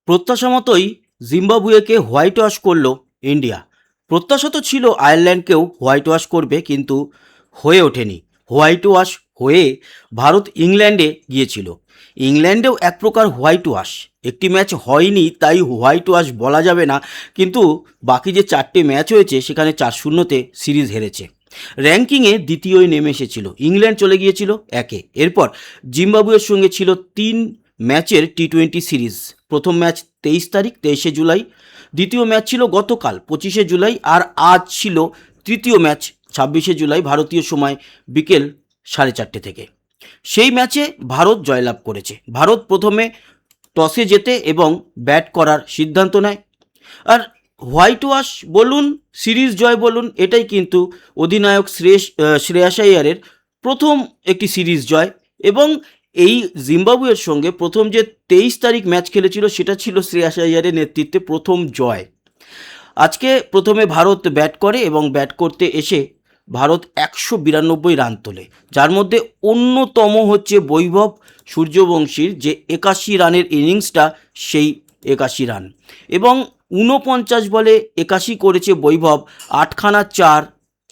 প্রত্যাশা মতোই জিম্বাবুয়েকে white wash করল ইন্ডিয়া। প্রত্যাশা তো ছিল আয়ারল্যান্ডকেও হোয়াইট ওয়াশ করবে, কিন্তু হয়ে ওঠেনি। হোয়াইট ওয়াশ হয়ে ভারত ইংল্যান্ডে গিয়েছিল। ইংল্যান্ডেও এক প্রকার হোয়াইট ওয়াশ। একটি ম্যাচ হয়নি তাই হোয়াইট ওয়াশ বলা যাবে না, কিন্তু বাকি যে 4টে ম্যাচ হয়েছে সেখানে 4-0 সিরিজ হেরেছে। র্যাঙ্কিংয়ে দ্বিতীয়ই নেমে এসেছিল। ইংল্যান্ড চলে গিয়েছিল 1-এ। এরপর জিম্বাবুয়ের সঙ্গে ছিল 3 ম্যাচের টি-20 সিরিজ। প্রথম ম্যাচ 23 তারিখ 23শে জুলাই, দ্বিতীয় ম্যাচ ছিল গতকাল 25শে জুলাই, আর আজ ছিল তৃতীয় ম্যাচ 26শে জুলাই ভারতীয় সময় বিকেল 4:30 থেকে। সেই ম্যাচে ভারত জয়লাভ করেছে। ভারত প্রথমে টসে জেতে এবং ব্যাট করার সিদ্ধান্ত নেয়। আর হোয়াইট ওয়াশ বলুন, সিরিজ জয় বলুন, এটাই কিন্তু অধিনায়ক শ্রেয়াস আইয়ারের প্রথম একটি সিরিজ জয়। এবং এই জিম্বাবুয়ের সঙ্গে প্রথম যে 23 তারিখ ম্যাচ খেলেছিল সেটা ছিল শ্রেয়াস আইয়ারের নেতৃত্বে প্রথম জয়। আজকে প্রথমে ভারত ব্যাট করে এবং ব্যাট করতে এসে ভারত 192 রান তোলে, যার মধ্যে অন্যতম হচ্ছে বৈভব সূর্যবংশীর যে 81 রানের ইনিংসটা, সেই 81 রান। এবং 49 বলে 81 করেছে বৈভব, 8খানা 4,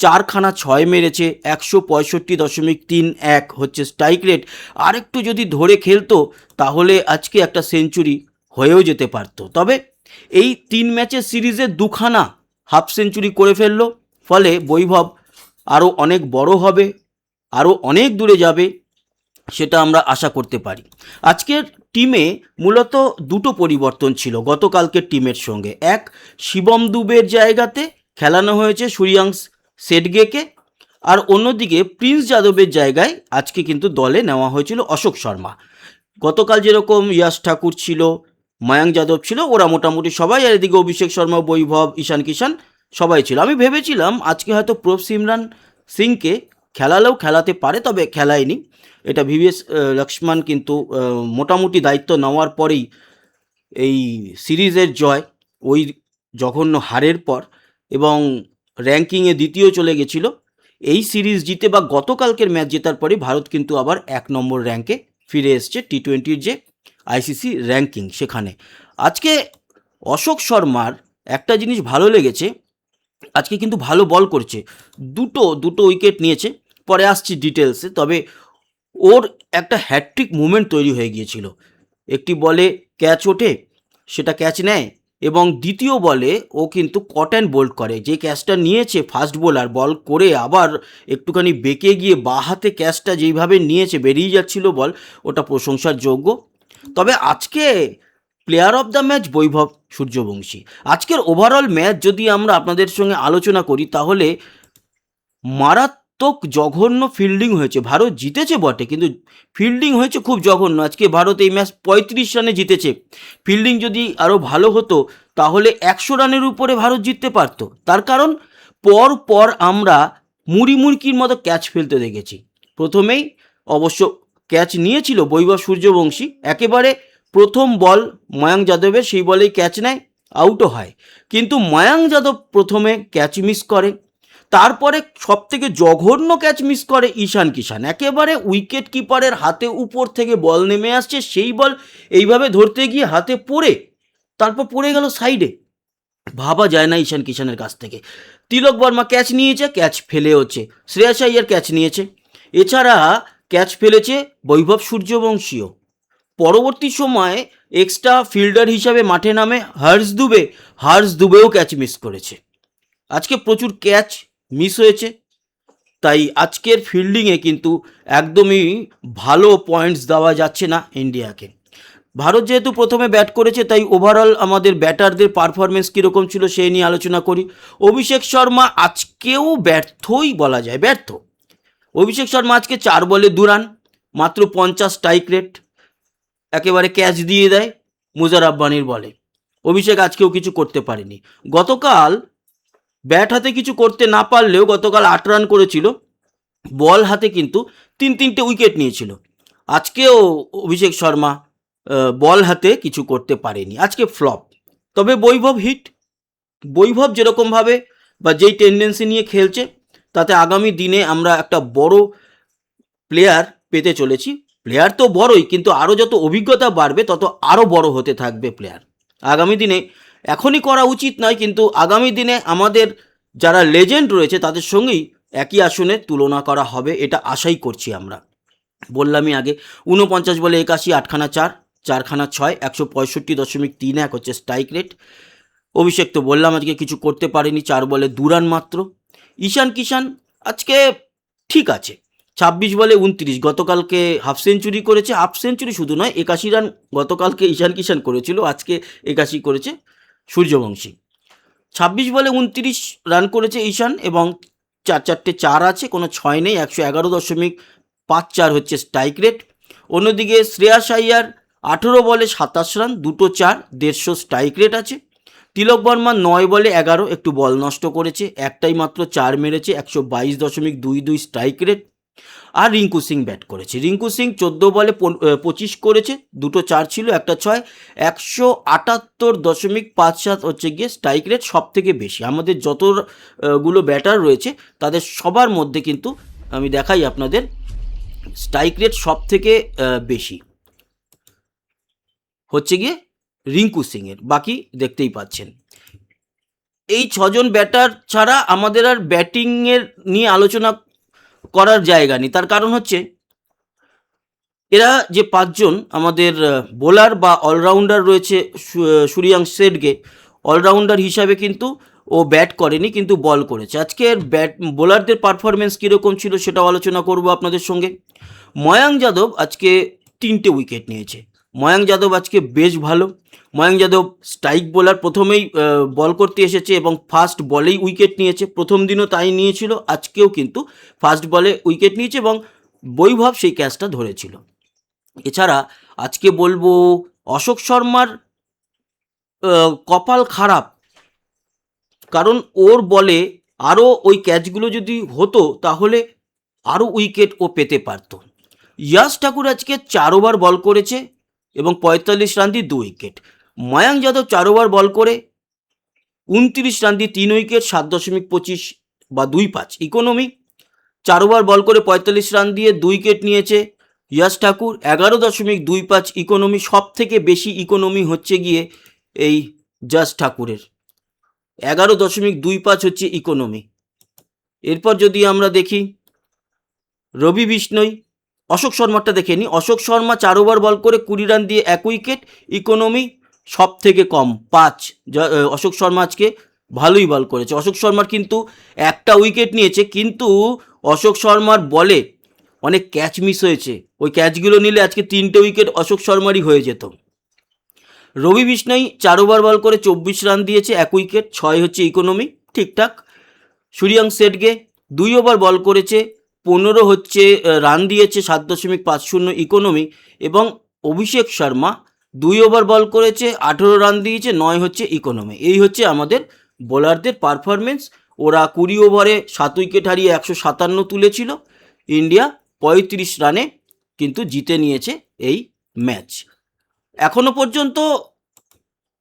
4খানা 6 মেরেছে, 165.31 হচ্ছে স্ট্রাইক রেট। আরেকটু যদি ধরে খেলতো তাহলে আজকে একটা সেঞ্চুরি হয়েও যেতে পারতো। তবে এই 3 ম্যাচের সিরিজে 2খানা হাফ সেঞ্চুরি করে ফেললো, ফলে বৈভব আরও অনেক বড় হবে, আরও অনেক দূরে যাবে, সেটা আমরা আশা করতে পারি। আজকের টিমে মূলত দুটো পরিবর্তন ছিল গতকালকের টিমের সঙ্গে। এক, শিবম দুবের জায়গাতে খেলানো হয়েছে সূর্যাংশ শেঠগেকে, আর অন্যদিকে প্রিন্স যাদবের জায়গায় আজকে কিন্তু দলে নেওয়া হয়েছিল অশোক শর্মা। গতকাল যেরকম ইয়াশ ঠাকুর ছিল, ময়াঙ্ক যাদব ছিল, ওরা মোটামুটি সবাই, আর এদিকে অভিষেক শর্মা, বৈভব, ঈশান কিষান সবাই ছিল। আমি ভেবেছিলাম আজকে হয়তো প্রভ সিমরান সিংকে খেলালেও খেলাতে পারে, তবে খেলায়নি। এটা ভিভিএস লক্ষ্মণ কিন্তু মোটামুটি দায়িত্ব নেওয়ার পরেই এই সিরিজের জয়, ওই জঘন্য হারের পর, এবং র্যাঙ্কিংয়ে দ্বিতীয় চলে গেছিল। এই সিরিজ জিতে বা গতকালকের ম্যাচ জেতার পরে ভারত কিন্তু আবার 1 নম্বর র্যাঙ্কে ফিরে এসছে টি-20-র যে আইসিসি র্যাঙ্কিং সেখানে। আজকে অশোক শর্মার একটা জিনিস ভালো লেগেছে, আজকে কিন্তু ভালো বল করছে, দুটো উইকেট নিয়েছে, পরে আসছি ডিটেলসে। তবে ওর একটা হ্যাট্রিক মুভমেন্ট তৈরি হয়ে গিয়েছিল। একটি বলে ক্যাচ ওঠে, সেটা ক্যাচ নেয়, এবং দ্বিতীয় বলে ও কিন্তু কট অ্যান্ড বোল্ড করে। যে ক্যাচটা নিয়েছে ফাস্ট বোলার বল করে, আবার একটুখানি বেঁকে গিয়ে বাঁ হাতে ক্যাচটা যেইভাবে নিয়েছে, বেরিয়ে যাচ্ছিল বল, ওটা প্রশংসার যোগ্য। তবে আজকে প্লেয়ার অফ দ্য ম্যাচ বৈভব সূর্যবংশী। আজকের ওভারঅল ম্যাচ যদি আমরা আপনাদের সঙ্গে আলোচনা করি তাহলে মারাত্মক জঘন্য ফিল্ডিং হয়েছে। ভারত জিতেছে বটে, কিন্তু ফিল্ডিং হয়েছে খুব জঘন্য। আজকে ভারত এই ম্যাচ 35 রানে জিতেছে। ফিল্ডিং যদি আরও ভালো হতো তাহলে 100 রানের উপরে ভারত জিততে পারত। তার কারণ পর পর আমরা মুড়িমুড়কির মতো ক্যাচ ফেলতে দেখেছি। প্রথমেই অবশ্য ক্যাচ নিয়েছিল বৈভব সূর্যবংশী, একেবারে প্রথম বল ময়াঙ্ক যাদবের, সেই বলেই ক্যাচ নেয়, আউটও হয়। কিন্তু ময়াঙ্ক যাদব প্রথমে ক্যাচ মিস করে, তারপরে সবথেকে জঘন্য ক্যাচ মিস করে ঈশান কিষান। একেবারে উইকেট কিপারের হাতে উপর থেকে বল নেমে আসছে, সেই বল এইভাবে ধরতে গিয়ে হাতে পড়ে তারপর পড়ে গেল সাইডে। ভাবা যায় না ঈশান কিষানের কাছ থেকে। তিলক বর্মা ক্যাচ নিয়েছে, ক্যাচ ফেলে হচ্ছে। শ্রেয়াস আইয়ার ক্যাচ নিয়েছে, এছাড়া ক্যাচ ফেলেছে বৈভব সূর্যবংশীও। পরবর্তী সময়ে এক্সট্রা ফিল্ডার হিসাবে মাঠে নামে হর্ষ দুবেও ক্যাচ মিস করেছে। আজকে প্রচুর ক্যাচ মিস হয়েছে, তাই আজকের ফিল্ডিংয়ে কিন্তু একদমই ভালো পয়েন্টস দেওয়া যাচ্ছে না ইন্ডিয়াকে। ভারত যেহেতু প্রথমে ব্যাট করেছে, তাই ওভারঅল আমাদের ব্যাটারদের পারফরমেন্স কীরকম ছিল সেই নিয়ে আলোচনা করি। অভিষেক শর্মা আজকেও ব্যর্থই বলা যায়, ব্যর্থ। অভিষেক শর্মা আজকে 4 বলে 2 রান, মাত্র 50 স্ট্রাইক রেট, একেবারে ক্যাচ দিয়ে দেয় মুজার আব্বানির বলে। অভিষেক আজকেও কিছু করতে পারেনি। গতকাল ব্যাট হাতে কিছু করতে না পারলেও গতকাল 8 রান করেছিল, বল হাতে কিন্তু 3-3টে উইকেট নিয়েছিল। আজকেও অভিষেক শর্মা বল হাতে কিছু করতে পারেনি, আজকে ফ্লপ। তবে বৈভব হিট। বৈভব যেরকমভাবে বা যেই টেন্ডেন্সি নিয়ে খেলছে, তাতে আগামী দিনে আমরা একটা বড় প্লেয়ার পেতে চলেছি। প্লেয়ার তো বড়ই, কিন্তু আরও যত অভিজ্ঞতা বাড়বে তত আরও বড় হতে থাকবে প্লেয়ার। আগামী দিনে এখনই করা উচিত নয়, কিন্তু আগামী দিনে আমাদের যারা লেজেন্ড রয়েছে তাদের সঙ্গেই একই আসনে তুলনা করা হবে, এটা আশাই করছি আমরা। বললামই আগে ৪৯ বলে ৮১, ৮খানা ৪, ৪খানা ৬, ১৬৫.৩১ হচ্ছে স্ট্রাইক রেট। অভিষেক তো বললাম আজকে কিছু করতে পারেনি, ৪ বলে ২ রান মাত্র। ঈশান কিষান আজকে ঠিক আছে, ২৬ বলে ২৯, গতকালকে হাফ সেঞ্চুরি করেছে। হাফ সেঞ্চুরি শুধু নয়, ৮১ রান গতকালকে ঈশান কিষান করেছিল, আজকে ৮১ করেছে সূর্যবংশী। ২৬ বলে ২৯ রান করেছে ঈশান এবং ৪ চার আছে, কোনো ছয় নেই, ১১.৫৪ হচ্ছে স্ট্রাইক রেট। অন্যদিকে শ্রেয়াস আইয়ার ১৮ বলে ২৭ রান, ২টো ৪, ১৫০ স্ট্রাইক রেট আছে। তিলক বর্মা ৯ বলে ১১, একটু বল নষ্ট করেছে, একটাই মাত্র ৪ মেরেছে, ১২২.২২ স্ট্রাইক রেট। আর রিঙ্কু সিং ব্যাট করেছে। রিঙ্কু সিং ১৪ বলে ২৫ করেছে, ২টো ৪ ছিল, একটা ৬, ১৭৮.৫৭ হচ্ছে গিয়ে স্ট্রাইক রেট, সব থেকে বেশি। আমাদের যতগুলো ব্যাটার রয়েছে তাদের সবার মধ্যে কিন্তু আমি দেখাই আপনাদের, স্ট্রাইক রেট সব থেকে বেশি হচ্ছে গিয়ে রিঙ্কু সিংয়ের, বাকি দেখতেই পাচ্ছেন। এই ৬জন ব্যাটার ছাড়া আমাদের আর ব্যাটিংয়ের নিয়ে আলোচনা করার জায়গা নেই। তার কারণ হচ্ছে এরা যে ৫জন আমাদের বোলার বা অলরাউন্ডার রয়েছে, সূর্যাংশ শেঠগে অলরাউন্ডার হিসাবে কিন্তু ও ব্যাট করেনি, কিন্তু বল করেছে। আজকের বোলারদের পারফরমেন্স কীরকম ছিল সেটাও আলোচনা করব আপনাদের সঙ্গে। ময়াঙ্ক যাদব আজকে ৩টে উইকেট নিয়েছে। ময়াঙ্ক যাদব আজকে বেশ ভালো। ময়াঙ্ক যাদব স্ট্রাইক বোলার, প্রথমেই বল করতে এসেছে এবং ফার্স্ট বলেই উইকেট নিয়েছে। প্রথম দিনও তাই নিয়েছিল, আজকেও কিন্তু ফার্স্ট বলে উইকেট নিয়েছে এবং বৈভব সেই ক্যাচটা ধরেছিল। এছাড়া আজকে বলবো অশোক শর্মার কপাল খারাপ, কারণ ওর বলে আরও ওই ক্যাচগুলো যদি হতো তাহলে আরও উইকেট ও পেতে পারত। ইয়াশ ঠাকুর আজকে ৪ ওভার বল করেছে এবং ৪৫ রান দিয়ে ২ উইকেট। ময়াঙ্ক যাদব ৪ ওভার বল করে ২৯ রান দিয়ে ৩ উইকেট, ৭.২৫ বা ২.৫ ইকোনমি। ৪ ওভার বল করে ৪৫ রান দিয়ে ২ উইকেট নিয়েছে ইয়াশ ঠাকুর, ১১.২৫ ইকোনমি। সব থেকে বেশি ইকোনমি হচ্ছে গিয়ে এই ইয়াশ ঠাকুরের, ১১.২৫ হচ্ছে ইকোনমি। এরপর যদি আমরা দেখি রবি বিষ্ণই, অশোক শর্মারটা দেখে নিই। অশোক শর্মা ৪ ওভার বল করে ২০ রান দিয়ে ১ উইকেট, ইকোনমি সব থেকে কম ৫। অশোক শর্মা আজকে ভালোই বল করেছে। অশোক শর্মার কিন্তু একটা উইকেট নিয়েছে, কিন্তু অশোক শর্মার বলে অনেক ক্যাচ মিস হয়েছে। ওই ক্যাচগুলো নিলে আজকে ৩টে উইকেট অশোক শর্মারই হয়ে যেত। রবি বিষ্ণই ৪ ওভার বল করে ২৪ রান দিয়েছে, ১ উইকেট, ৬ হচ্ছে ইকোনমি, ঠিকঠাক। সূর্যাংশ শেঠগে ২ ওভার বল করেছে, ১৫ হচ্ছে রান দিয়েছে, ৭.৫০ ইকোনমি। এবং অভিষেক শর্মা ২ ওভার বল করেছে, ১৮ রান দিয়েছে, ৯ হচ্ছে ইকোনমি। এই হচ্ছে আমাদের বোলারদের পারফরমেন্স। ওরা ২০ ওভারে ৭ উইকেট হারিয়ে ১৫৭ তুলেছিল। ইন্ডিয়া ৩৫ রানে কিন্তু জিতে নিয়েছে এই ম্যাচ। এখনো পর্যন্ত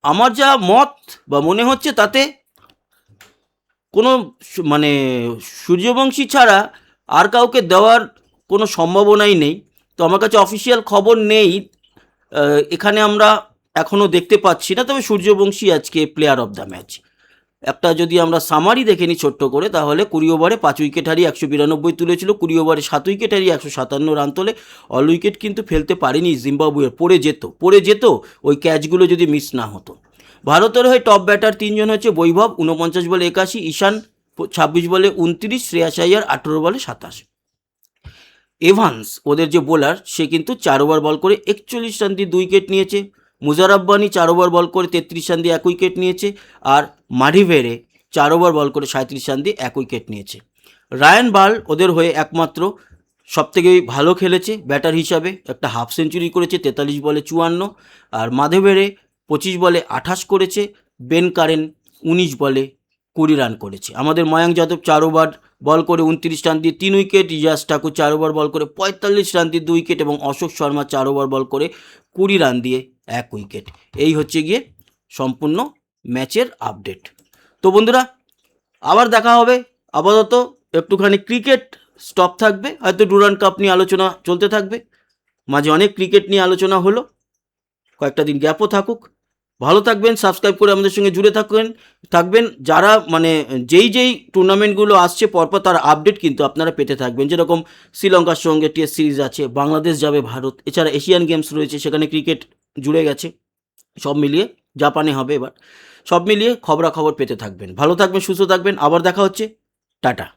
আমার যা মত বা মনে হচ্ছে তাতে কোনো মানে সূর্যবংশী ছাড়া আর কাউকে দেওয়ার কোনো সম্ভাবনাই নেই। তো আমার কাছে অফিসিয়াল খবর নেই, এখানে আমরা এখনও দেখতে পাচ্ছি না। তবে সূর্যবংশী আজকে প্লেয়ার অফ দ্য ম্যাচ। একটা যদি আমরা সামারি দেখে নিই ছোট্ট করে, তাহলে ২০ ওভারে ৫ উইকেট হারিয়ে ১৯২ তুলেছিল, ২০ ওভারে ৭ উইকেট হারিয়ে ১৫৭ রান তোলে। অল উইকেট কিন্তু ফেলতে পারেনি জিম্বাবুয়ে, পড়ে যেত ওই ক্যাচগুলো যদি মিস না হতো। ভারতের হয়ে টপ ব্যাটার ৩জন হচ্ছে বৈভব ৪৯ বলে ৮১, ঈশান ২৬ বলে ২৯, শ্রেয়াস আইয়ার ১৮ বলে ২৭। এভান্স ওদের যে বোলার, সে কিন্তু ৪ ওভার বল করে ৪১ রান দিয়ে ২ উইকেট নিয়েছে। মুজার আব্বানি ৪ ওভার বল করে ৩৩ রান দিয়ে ১ উইকেট নিয়েছে। আর মাডিভেরে ৪ ওভার বল করে ৩৭ রান দিয়ে ১ উইকেট নিয়েছে। রায়ান বার্ল ওদের হয়ে একমাত্র সবথেকে ভালো খেলেছে ব্যাটার হিসাবে, একটা হাফ সেঞ্চুরি করেছে ৪৩ বলে ৫৪। আর মাধেভেরে ২৫ বলে ২৮ করেছে। বেন কারেন ১৯ বলে ২০ রান করেছে। আমাদের ময়াঙ্ক যাদব ৪ ওভার বল করে ২৯ রান দিয়ে ৩ উইকেট, ইয়াশ ঠাকুর ৪ ওভার বল করে ৪৫ রান দিয়ে ২ উইকেট এবং অশোক শর্মা ৪ ওভার বল করে ২০ রান দিয়ে ১ উইকেট। এই হচ্ছে গিয়ে সম্পূর্ণ ম্যাচের আপডেট। তো বন্ধুরা, আবার দেখা হবে। আপাতত একটুখানি ক্রিকেট স্টপ থাকবে, হয়তো ডুরান্ড কাপ নিয়ে আলোচনা চলতে থাকবে। মাঝে অনেক ক্রিকেট নিয়ে আলোচনা হলো, কয়েকটা দিন গ্যাপও থাকুক। ভালো থাকবেন, সাবস্ক্রাইব করে আমাদের সঙ্গে জুড়ে থাকবেন। যারা মানে যেই টুর্নামেন্টগুলো আসছে পরপর তার আপডেট কিন্তু আপনারা পেতে থাকবেন। যেরকম শ্রীলঙ্কার সঙ্গে টেস্ট সিরিজ আছে, বাংলাদেশ যাবে ভারত, এছাড়া এশিয়ান গেমস রয়েছে, সেখানে ক্রিকেট জুড়ে গেছে। সব মিলিয়ে জাপানে হবে এবার। সব মিলিয়ে খবরাখবর পেতে থাকবেন। ভালো থাকবেন, সুস্থ থাকবেন। আবার দেখা হচ্ছে। টাটা।